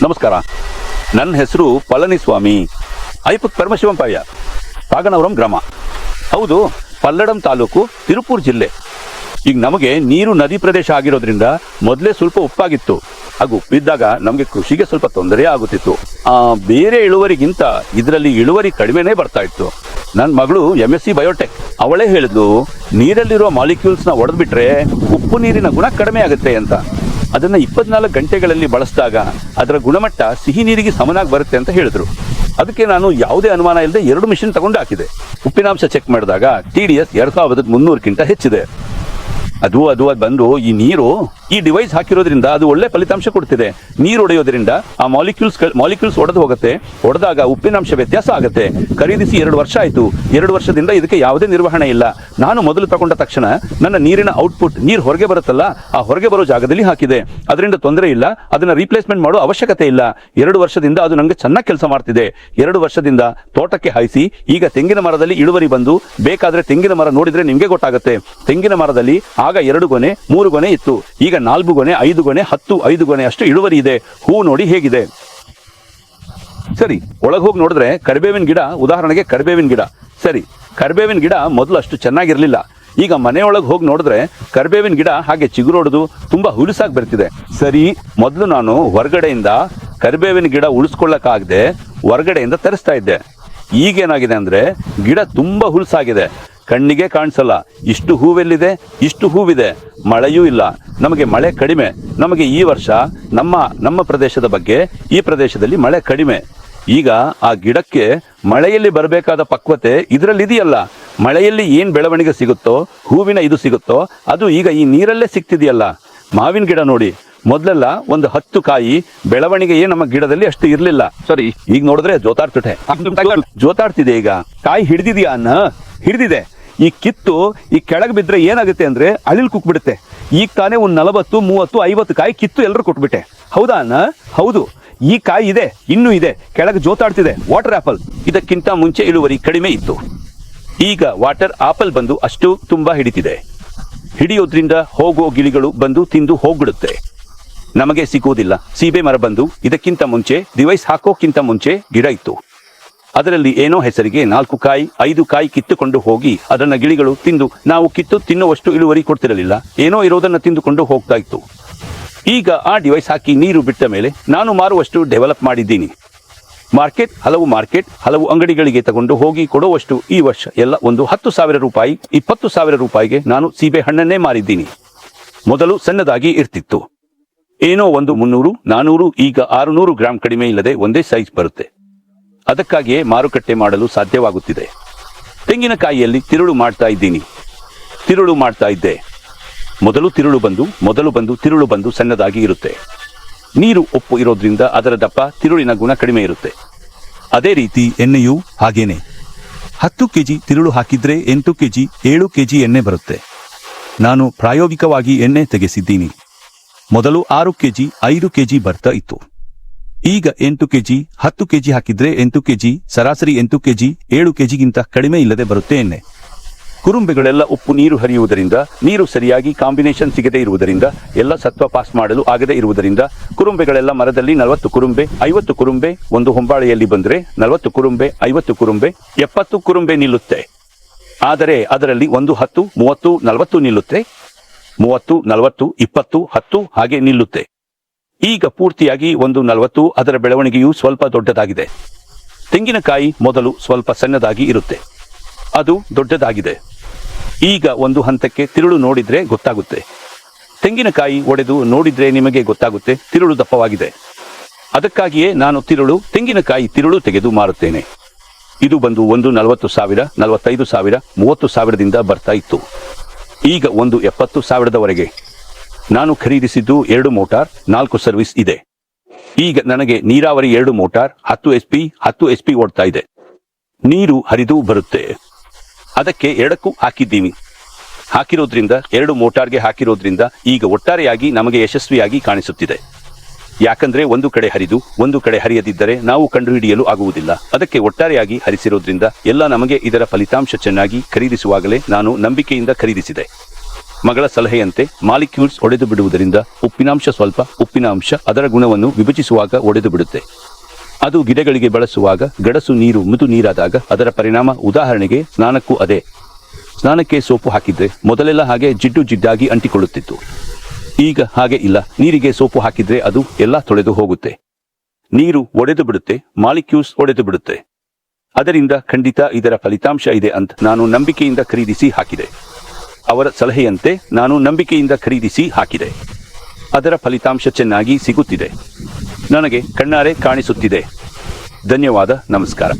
ನಮಸ್ಕಾರ. ನನ್ನ ಹೆಸರು ಪಳನಿಸ್ವಾಮಿ. ಐಪಕ್ ಪರಮಶಿವಂಪಯ್ಯ, ಪಾಗನವರಂ ಗ್ರಾಮ. ಹೌದು, ಪಲ್ಲಡಂ ತಾಲೂಕು, ತಿರುಪೂರ್ ಜಿಲ್ಲೆ. ಈಗ ನಮಗೆ ನೀರು ನದಿ ಪ್ರದೇಶ ಆಗಿರೋದ್ರಿಂದ ಮೊದಲೇ ಸ್ವಲ್ಪ ಉಪ್ಪಾಗಿತ್ತು. ಆಗ ಉಪ್ಪಿದ್ದಾಗ ನಮಗೆ ಕೃಷಿಗೆ ಸ್ವಲ್ಪ ತೊಂದರೆ ಆಗುತ್ತಿತ್ತು. ಬೇರೆ ಇಳುವರಿಗಿಂತ ಇದರಲ್ಲಿ ಇಳುವರಿ ಕಡಿಮೆನೇ ಬರ್ತಾ ಇತ್ತು. ನನ್ನ ಮಗಳು MSc ಬಯೋಟೆಕ್. ಅವಳೇ ಹೇಳಿದ್ಲು, ನೀರಲ್ಲಿರುವ ಮಾಲಿಕ್ಯೂಲ್ಸ್ನ ಒಡೆದ್ಬಿಟ್ರೆ ಉಪ್ಪು ನೀರಿನ ಗುಣ ಕಡಿಮೆ ಆಗುತ್ತೆ ಅಂತ. ಅದನ್ನು 24 ಗಂಟೆಗಳಲ್ಲಿ ಬಳಸಿದಾಗ ಅದರ ಗುಣಮಟ್ಟ ಸಿಹಿ ನೀರಿಗೆ ಸಮನಾಗಿ ಬರುತ್ತೆ ಅಂತ ಹೇಳಿದ್ರು. ಅದಕ್ಕೆ ನಾನು ಯಾವುದೇ ಅನುಮಾನ ಇಲ್ಲದೆ 2 ಮಿಷಿನ್ ತಗೊಂಡು ಹಾಕಿದೆ. ಉಪ್ಪಿನಾಂಶ ಚೆಕ್ ಮಾಡಿದಾಗ TDS 2300ಕ್ಕಿಂತ ಹೆಚ್ಚಿದೆ. ಅದು ಬಂದು ಈ ನೀರು ಈ ಡಿವೈಸ್ ಹಾಕಿರೋದ್ರಿಂದ ಅದು ಒಳ್ಳೆ ಫಲಿತಾಂಶ ಕೊಡ್ತಿದೆ. ನೀರು ಒಡೆಯೋದ್ರಿಂದ ಆ ಮಾಲಿಕ್ಯೂಲ್ಸ್ ಒಡೆದು ಹೋಗುತ್ತೆ. ಒಡೆದಾಗ ಉಪ್ಪಿನಾಂಶ ವ್ಯತ್ಯಾಸ ಆಗುತ್ತೆ. ಖರೀದಿಸಿ 2 ವರ್ಷ ಆಯಿತು. 2 ವರ್ಷದಿಂದ ಇದಕ್ಕೆ ಯಾವುದೇ ನಿರ್ವಹಣೆ ಇಲ್ಲ. ನಾನು ಮೊದಲು ತಗೊಂಡ ತಕ್ಷಣ ನನ್ನ ನೀರಿನ ಔಟ್ಪುಟ್, ನೀರು ಹೊರಗೆ ಬರುತ್ತಲ್ಲ, ಆ ಹೊರಗೆ ಬರೋ ಜಾಗದಲ್ಲಿ ಹಾಕಿದೆ. ಅದರಿಂದ ತೊಂದರೆ ಇಲ್ಲ. ಅದನ್ನ ರೀಪ್ಲೇಸ್ಮೆಂಟ್ ಮಾಡೋ ಅವಶ್ಯಕತೆ ಇಲ್ಲ. 2 ವರ್ಷದಿಂದ ಅದು ನನಗೆ ಚೆನ್ನಾಗಿ ಕೆಲಸ ಮಾಡ್ತಿದೆ. 2 ವರ್ಷದಿಂದ ತೋಟಕ್ಕೆ ಹಾಯಿಸಿ ಈಗ ತೆಂಗಿನ ಮರದಲ್ಲಿ ಇಳುವರಿ ಬಂದು, ಬೇಕಾದ್ರೆ ತೆಂಗಿನ ಮರ ನೋಡಿದ್ರೆ ನಿಮಗೆ ಗೊತ್ತಾಗುತ್ತೆ. ತೆಂಗಿನ ಮರದಲ್ಲಿ ಆಗ 2 ಗೊನೆ 3 ಗೊನೆ ಇತ್ತು. ಈಗ 4 ಗೊನೆ 5 ಗೊನೆ 10 5 ಗೊನೆ ಅಷ್ಟು ಇಳುವರಿ ಇದೆ. ಹೂ ನೋಡಿ ಹೇಗಿದೆ. ಸರಿ, ಒಳಗೆ ಹೋಗಿ ನೋಡಿದ್ರೆ ಕರಿಬೇವಿನ ಗಿಡ, ಉದಾಹರಣೆಗೆ ಕರಿಬೇವಿನ ಗಿಡ. ಸರಿ, ಕರಿಬೇವಿನ ಗಿಡ ಮೊದಲು ಅಷ್ಟು ಚೆನ್ನಾಗಿರ್ಲಿಲ್ಲ. ಈಗ ಮನೆಯೊಳಗೆ ಹೋಗಿ ನೋಡಿದ್ರೆ ಕರಿಬೇವಿನ ಗಿಡ ಹಾಗೆ ಚಿಗುರೊಡೆದು ತುಂಬಾ ಹುಲಸಾಗಿ ಬರ್ತಿದೆ. ಸರಿ, ಮೊದಲು ನಾನು ಹೊರಗಡೆಯಿಂದ ಕರಿಬೇವಿನ ಗಿಡ ಉಳಿಸ್ಕೊಳ್ಳಕ್ಕಾಗದೆ ಹೊರಗಡೆಯಿಂದ ತರಿಸ್ತಾ ಇದ್ದೆ. ಈಗೇನಾಗಿದೆ ಅಂದ್ರೆ ಗಿಡ ತುಂಬಾ ಹುಲಸಾಗಿದೆ, ಕಣ್ಣಿಗೆ ಕಾಣಿಸಲ್ಲ. ಇಷ್ಟು ಹೂವೆಲ್ಲಿದೆ, ಇಷ್ಟು ಹೂವಿದೆ. ಮಳೆಯೂ ಇಲ್ಲ, ನಮಗೆ ಮಳೆ ಕಡಿಮೆ. ನಮಗೆ ಈ ವರ್ಷ ನಮ್ಮ ಪ್ರದೇಶದ ಬಗ್ಗೆ, ಈ ಪ್ರದೇಶದಲ್ಲಿ ಮಳೆ ಕಡಿಮೆ. ಈಗ ಆ ಗಿಡಕ್ಕೆ ಮಳೆಯಲ್ಲಿ ಬರಬೇಕಾದ ಪಕ್ವತೆ ಇದರಲ್ಲಿ ಇದೆಯಲ್ಲ. ಮಳೆಯಲ್ಲಿ ಏನ್ ಬೆಳವಣಿಗೆ ಸಿಗುತ್ತೋ, ಹೂವಿನ ಇದು ಸಿಗುತ್ತೋ, ಅದು ಈಗ ಈ ನೀರಲ್ಲೇ ಸಿಗ್ತಿದೆಯಲ್ಲ. ಮಾವಿನ ಗಿಡ ನೋಡಿ, ಮೊದಲೆಲ್ಲ ಒಂದು 10 ಕಾಯಿ ಬೆಳವಣಿಗೆಯೇ ನಮ್ಮ ಗಿಡದಲ್ಲಿ ಅಷ್ಟು ಇರ್ಲಿಲ್ಲ. ಸರಿ, ಈಗ ನೋಡಿದ್ರೆ ಜೋತಾಡ್ತಿದೆ. ಈಗ ಕಾಯಿ ಹಿಡಿದಿದ್ಯಾ ಹಿಡಿದಿದೆ. ಈ ಕಿತ್ತು ಈ ಕೆಳಗೆ ಬಿದ್ದರೆ ಏನಾಗುತ್ತೆ ಅಂದ್ರೆ ಅಳಿಲ್ ಕುಕ್ಬಿಡುತ್ತೆ. ಈಗ ತಾನೇ ಒಂದು 40 30 50 ಕಾಯಿ ಕಿತ್ತು ಎಲ್ಲರೂ ಕೊಟ್ಬಿಟ್ಟೆ. ಹೌದಾ ಹೌದು, ಈ ಕಾಯಿ ಇದೆ, ಇನ್ನೂ ಇದೆ, ಕೆಳಗೆ ಜೋತಾಡ್ತಿದೆ. Water apple. ಇದಕ್ಕಿಂತ ಮುಂಚೆ ಇಳುವರಿ ಕಡಿಮೆ ಇತ್ತು. ಈಗ ವಾಟರ್ ಆಪಲ್ ಬಂದು ಅಷ್ಟು ತುಂಬಾ ಹಿಡಿತಿದೆ. ಹಿಡಿಯೋದ್ರಿಂದ ಹೋಗೋ ಗಿಳಿಗಳು ಬಂದು ತಿಂದು ಹೋಗ್ಬಿಡುತ್ತೆ. ನಮಗೆ ಸಿಗೋದಿಲ್ಲ. ಸೀಬೆ ಮರ ಬಂದು ಇದಕ್ಕಿಂತ ಮುಂಚೆ ಡಿವೈಸ್ ಹಾಕೋಕ್ಕಿಂತ ಮುಂಚೆ ಗಿಡ ಇತ್ತು. ಅದರಲ್ಲಿ ಏನೋ ಹೆಸರಿಗೆ 4 ಕಾಯಿ 5 ಕಾಯಿ ಕಿತ್ತುಕೊಂಡು ಹೋಗಿ ಅದನ್ನ ಗಿಳಿಗಳು ತಿಂದು, ನಾವು ಕಿತ್ತು ತಿನ್ನುವಷ್ಟು ಇಳುವರಿ ಕೊಡ್ತಿರಲಿಲ್ಲ. ಏನೋ ಇರೋದನ್ನ ತಿಂದುಕೊಂಡು ಹೋಗ್ತಾ ಇತ್ತು. ಈಗ ಆ ಡಿವೈಸ್ ಹಾಕಿ ನೀರು ಬಿಟ್ಟ ಮೇಲೆ ನಾನು ಮಾರುವಷ್ಟು ಡೆವಲಪ್ ಮಾಡಿದ್ದೀನಿ. ಹಲವು ಅಂಗಡಿಗಳಿಗೆ ತಗೊಂಡು ಹೋಗಿ ಕೊಡುವಷ್ಟು ಈ ವರ್ಷ ಎಲ್ಲ ಒಂದು 10,000 ರೂಪಾಯಿ 20,000 ರೂಪಾಯಿಗೆ ನಾನು ಸೀಬೆ ಹಣ್ಣನ್ನೇ ಮಾರಿದ್ದೀನಿ. ಮೊದಲು ಸಣ್ಣದಾಗಿ ಇರ್ತಿತ್ತು. ಏನೋ ಒಂದು 300 400, ಈಗ 600 ಗ್ರಾಂ ಕಡಿಮೆ ಇಲ್ಲದೆ ಒಂದೇ ಸೈಜ್ ಬರುತ್ತೆ. ಅದಕ್ಕಾಗಿಯೇ ಮಾರುಕಟ್ಟೆ ಮಾಡಲು ಸಾಧ್ಯವಾಗುತ್ತಿದೆ. ತೆಂಗಿನಕಾಯಿಯಲ್ಲಿ ತಿರುಳು ಮಾಡ್ತಾ ಇದ್ದೆ. ಮೊದಲು ತಿರುಳು ಬಂದು ಸಣ್ಣದಾಗಿ ಇರುತ್ತೆ. ನೀರು ಉಪ್ಪು ಇರೋದ್ರಿಂದ ಅದರ ದಪ್ಪ, ತಿರುಳಿನ ಗುಣ ಕಡಿಮೆ ಇರುತ್ತೆ. ಅದೇ ರೀತಿ ಎಣ್ಣೆಯೂ ಹಾಗೇನೆ. 10 ಕೆಜಿ ತಿರುಳು ಹಾಕಿದ್ರೆ 8 ಕೆಜಿ 7 ಕೆಜಿ ಎಣ್ಣೆ ಬರುತ್ತೆ. ನಾನು ಪ್ರಾಯೋಗಿಕವಾಗಿ ಎಣ್ಣೆ ತೆಗೆಸಿದ್ದೀನಿ. ಮೊದಲು 6 ಕೆಜಿ 5 ಕೆಜಿ ಬರ್ತಾ ಇತ್ತು. ಈಗ 8 ಕೆಜಿ 10 ಕೆಜಿ ಹಾಕಿದ್ರೆ 8 ಕೆಜಿ, ಸರಾಸರಿ 8 ಕೆಜಿ 7 ಕೆಜಿಗಿಂತ ಕಡಿಮೆ ಇಲ್ಲದೆ ಬರುತ್ತೆ ಎಣ್ಣೆ. ಕುರುಂಬೆಗಳೆಲ್ಲ ಉಪ್ಪು ನೀರು ಹರಿಯುವುದರಿಂದ, ನೀರು ಸರಿಯಾಗಿ ಕಾಂಬಿನೇಷನ್ ಸಿಗದೇ ಇರುವುದರಿಂದ, ಎಲ್ಲ ಸತ್ವ ಪಾಸ್ ಮಾಡಲು ಆಗದೇ ಇರುವುದರಿಂದ ಕುರುಂಬೆಗಳೆಲ್ಲ ಮರದಲ್ಲಿ 40 ಕುರುಂಬೆ 50 ಕುರುಂಬೆ, ಒಂದು ಹೊಂಬಾಳೆಯಲ್ಲಿ ಬಂದ್ರೆ 40 ಕುರುಂಬೆ 50 ಕುರುಂಬೆ 70 ಕುರುಂಬೆ ನಿಲ್ಲುತ್ತೆ. ಆದರೆ ಅದರಲ್ಲಿ ಒಂದು 10 30 40 ನಿಲ್ಲುತ್ತೆ. 30 40 20 10 ಹಾಗೆ ನಿಲ್ಲುತ್ತೆ. ಈಗ ಪೂರ್ತಿಯಾಗಿ ಒಂದು 40. ಅದರ ಬೆಳವಣಿಗೆಯು ಸ್ವಲ್ಪ ದೊಡ್ಡದಾಗಿದೆ. ತೆಂಗಿನಕಾಯಿ ಮೊದಲು ಸ್ವಲ್ಪ ಸಣ್ಣದಾಗಿ ಇರುತ್ತೆ, ಅದು ದೊಡ್ಡದಾಗಿದೆ. ಈಗ ಒಂದು ಹಂತಕ್ಕೆ ತಿರುಳು ನೋಡಿದ್ರೆ ಗೊತ್ತಾಗುತ್ತೆ. ತೆಂಗಿನಕಾಯಿ ಒಡೆದು ನೋಡಿದ್ರೆ ನಿಮಗೆ ಗೊತ್ತಾಗುತ್ತೆ ತಿರುಳು ದಪ್ಪವಾಗಿದೆ. ಅದಕ್ಕಾಗಿಯೇ ನಾನು ತೆಂಗಿನಕಾಯಿ ತಿರುಳು ತೆಗೆದು ಮಾರುತ್ತೇನೆ. ಇದು ಬಂದು ಒಂದು 40,000 45,000 30,000ದಿಂದ ಬರ್ತಾ ಇತ್ತು. ಈಗ ಒಂದು 70,000ದವರೆಗೆ. ನಾನು ಖರೀದಿಸಿದ್ದು 2 ಮೋಟಾರ್ 4 ಸರ್ವಿಸ್ ಇದೆ. ಈಗ ನನಗೆ ನೀರಾವರಿ 2 ಮೋಟಾರ್ 10 HP ಓಡ್ತಾ ಇದೆ. ನೀರು ಹರಿದು ಬರುತ್ತೆ. ಅದಕ್ಕೆ 2ಕ್ಕೂ ಹಾಕಿರೋದ್ರಿಂದ 2 ಮೋಟಾರ್ಗೆ ಹಾಕಿರೋದ್ರಿಂದ ಈಗ ಒಟ್ಟಾರೆಯಾಗಿ ನಮಗೆ ಯಶಸ್ವಿಯಾಗಿ ಕಾಣಿಸುತ್ತಿದೆ. ಯಾಕಂದ್ರೆ ಒಂದು ಕಡೆ ಹರಿದು ಒಂದು ಕಡೆ ಹರಿಯದಿದ್ದರೆ ನಾವು ಕಂಡುಹಿಡಿಯಲು ಆಗುವುದಿಲ್ಲ. ಅದಕ್ಕೆ ಒಟ್ಟಾರೆಯಾಗಿ ಹರಿಸಿರೋದ್ರಿಂದ ಎಲ್ಲ ನಮಗೆ ಇದರ ಫಲಿತಾಂಶ ಚೆನ್ನಾಗಿ ಖರೀದಿಸುವಾಗಲೇ ನಾನು ನಂಬಿಕೆಯಿಂದ ಖರೀದಿಸಿದೆ. ಮಗಳ ಸಲಹೆಯಂತೆ ಮಾಲಿಕ್ಯೂಲ್ಸ್ ಒಡೆದು ಬಿಡುವುದರಿಂದ ಉಪ್ಪಿನಾಂಶ ಸ್ವಲ್ಪ ಉಪ್ಪಿನ ಅಂಶ ಅದರ ಗುಣವನ್ನು ವಿಭಜಿಸುವಾಗ ಒಡೆದು ಬಿಡುತ್ತೆ. ಅದು ಗಿಡಗಳಿಗೆ ಬಳಸುವಾಗ ಗಡಸು ನೀರು ಮೃದು ನೀರಾದಾಗ ಅದರ ಪರಿಣಾಮ. ಉದಾಹರಣೆಗೆ ಸ್ನಾನಕ್ಕೂ ಅದೇ. ಸ್ನಾನಕ್ಕೆ ಸೋಪು ಹಾಕಿದ್ರೆ ಮೊದಲೆಲ್ಲ ಹಾಗೆ ಜಿಡ್ಡು ಜಿಡ್ಡಾಗಿ ಅಂಟಿಕೊಳ್ಳುತ್ತಿತ್ತು. ಈಗ ಹಾಗೆ ಇಲ್ಲ. ನೀರಿಗೆ ಸೋಪು ಹಾಕಿದ್ರೆ ಅದು ಎಲ್ಲ ತೊಳೆದು ಹೋಗುತ್ತೆ. ನೀರು ಒಡೆದು ಬಿಡುತ್ತೆ, ಮಾಲಿಕ್ಯೂಲ್ಸ್ ಒಡೆದು ಬಿಡುತ್ತೆ. ಅದರಿಂದ ಖಂಡಿತ ಇದರ ಫಲಿತಾಂಶ ಇದೆ ಅಂತ ನಾನು ನಂಬಿಕೆಯಿಂದ ಖರೀದಿಸಿ ಹಾಕಿದೆ. ಅವರ ಸಲಹೆಯಂತೆ ನಾನು ನಂಬಿಕೆಯಿಂದ ಖರೀದಿಸಿ ಹಾಕಿದೆ. ಅದರ ಫಲಿತಾಂಶ ಚೆನ್ನಾಗಿ ಸಿಗುತ್ತಿದೆ. ನನಗೆ ಕಣ್ಣಾರೆ ಕಾಣಿಸುತ್ತಿದೆ. ಧನ್ಯವಾದ. ನಮಸ್ಕಾರ.